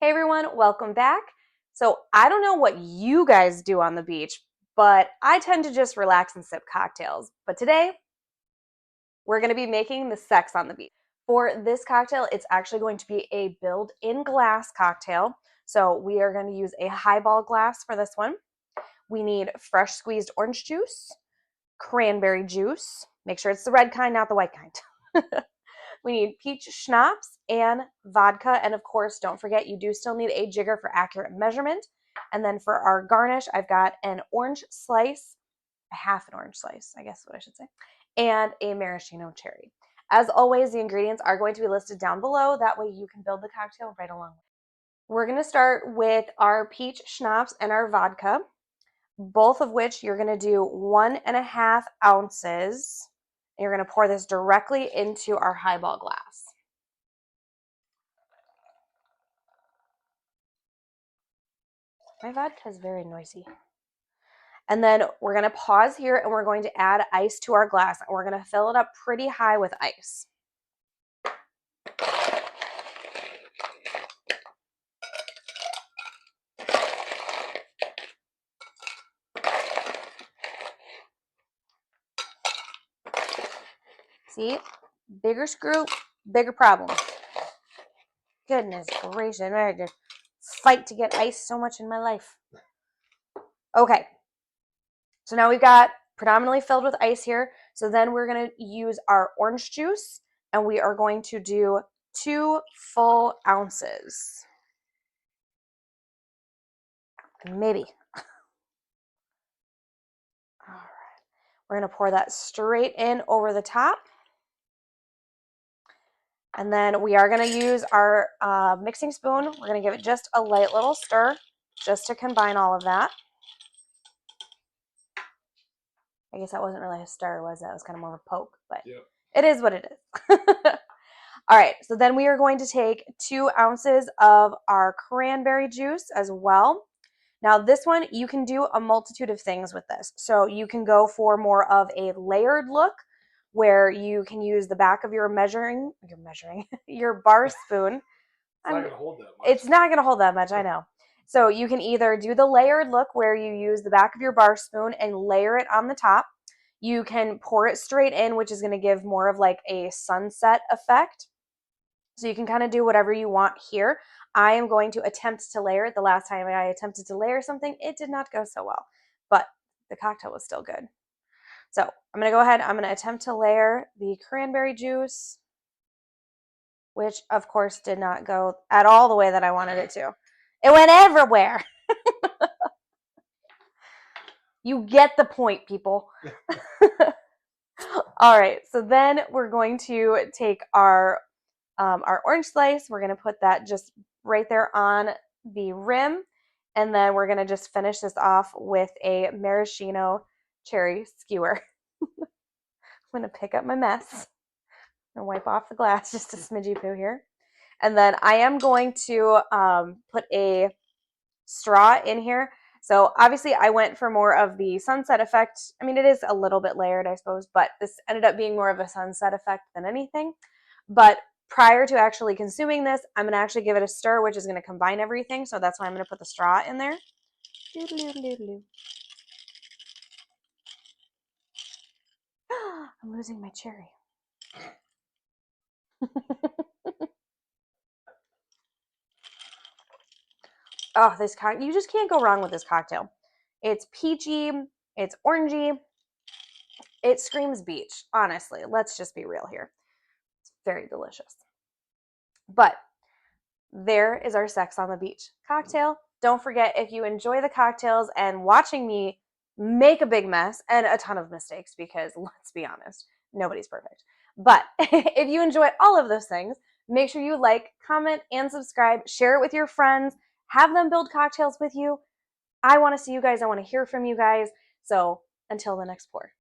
Hey everyone, welcome back. So I don't know what you guys do on the beach, but I tend to just relax and sip cocktails. But today we're going to be making the sex on the beach. For this cocktail, it's actually going to be a build-in glass cocktail. So we are going to use a highball glass for this one. We need fresh squeezed orange juice, cranberry juice. Make sure it's the red kind, not the white kind. We need peach schnapps and vodka. And of course, don't forget, you do still need a jigger for accurate measurement. And then for our garnish, I've got an orange slice, a half an orange slice, I guess what I should say, and a maraschino cherry. As always, the ingredients are going to be listed down below. That way you can build the cocktail right along. We're going to start with our peach schnapps and our vodka, both of which you're going to do 1.5 ounces. You're going to pour this directly into our highball glass. My vodka is very noisy. And then we're going to pause here and we're going to add ice to our glass. And we're going to fill it up pretty high with ice. See? Bigger screw, bigger problem. Goodness gracious. I had to fight to get ice so much in my life. Okay. So now we've got predominantly filled with ice here. So then we're going to use our orange juice and we are going to do 2 full ounces. Maybe. All right. We're going to pour that straight in over the top. And then we are going to use our mixing spoon. We're going to give it just a light little stir just to combine all of that. I guess that wasn't really a stir, was it? It was kind of more of a poke, but yep. It is what it is. All right, so then we are going to take 2 ounces of our cranberry juice as well. Now this one, you can do a multitude of things with this. So you can go for more of a layered look where you can use the back of your your bar spoon. It's not going to hold that much. It's not going to hold that much, I know. So you can either do the layered look where you use the back of your bar spoon and layer it on the top. You can pour it straight in, which is going to give more of like a sunset effect. So you can kind of do whatever you want here. I am going to attempt to layer it. The last time I attempted to layer something, it did not go so well, but the cocktail was still good. So I'm going to go ahead. I'm going to attempt to layer the cranberry juice, which of course did not go at all the way that I wanted it to. It went everywhere. You get the point, people. All right, so then we're going to take our orange slice. We're going to put that just right there on the rim. And then we're going to just finish this off with a maraschino cherry skewer. I'm going to pick up my mess and wipe off the glass, just a smidgy poo here. And then I am going to put a straw in here. So obviously I went for more of the sunset effect. I mean, it is a little bit layered, I suppose, but this ended up being more of a sunset effect than anything. But prior to actually consuming this, I'm going to actually give it a stir, which is going to combine everything. So that's why I'm going to put the straw in there. I'm losing my cherry. Oh, this cocktail, you just can't go wrong with this cocktail. It's peachy, it's orangey, it screams beach, honestly. Let's just be real here. It's very delicious. But there is our sex on the beach cocktail. Don't forget, if you enjoy the cocktails and watching me make a big mess and a ton of mistakes, because let's be honest, nobody's perfect. But if you enjoy all of those things, make sure you like, comment, and subscribe. Share it with your friends. Have them build cocktails with you. I want to see you guys. I want to hear from you guys. So until the next pour.